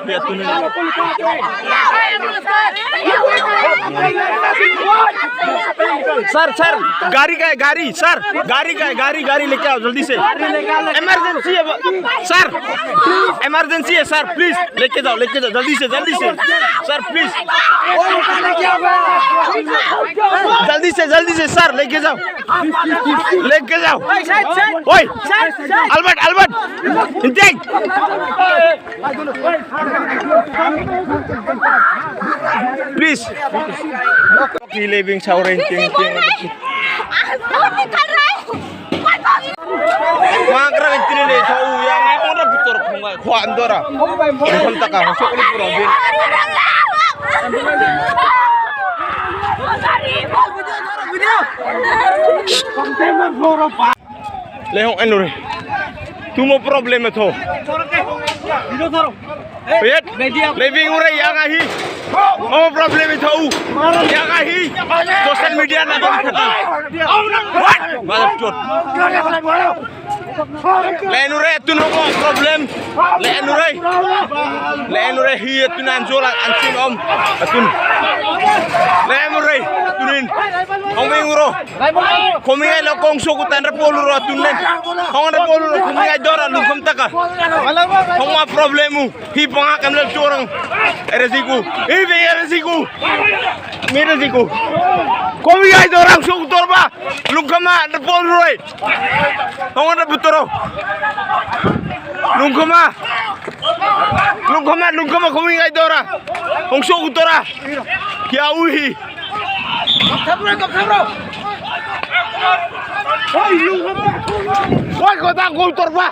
Lihat tuh nih. Sir sir गाड़ी का है गाड़ी सर गाड़ी का है गाड़ी लेके आओ जल्दी से इमरजेंसी है सर इमरजेंसी है सर प्लीज लेके जाओ जल्दी से सर प्लीज जल्दी से सर लेके जाओ ओए Albert intake please living shower ting Magra intini ne tau yang ora butor khonga khwa andora khon taka sok ni pura bin lehong enure tu mo problem tho Wait, living ura yang ahi. Oh problem itu yang ahi. Social media na dong kata. What? Maaf jod. Lenure tu no problem. Lenure hi tu nan jola ansin om. Atun. Lenure tunin. Ong binguro. Komingai lo kong sukutan repolu ro tunen. Ong repolu ro komingai dora lungkom taka. Ong ma problemu. Hi pangakam le curang. Eresiku. Hi be eresiku. Meresiku. Komingai dora sukutor ba. Lungkoma repolu ro. Ong na butoro. Lungkoma komingai dora. Ong sukutora. Kia uhi. Kabro. Woi, kau tak kultur, Pak.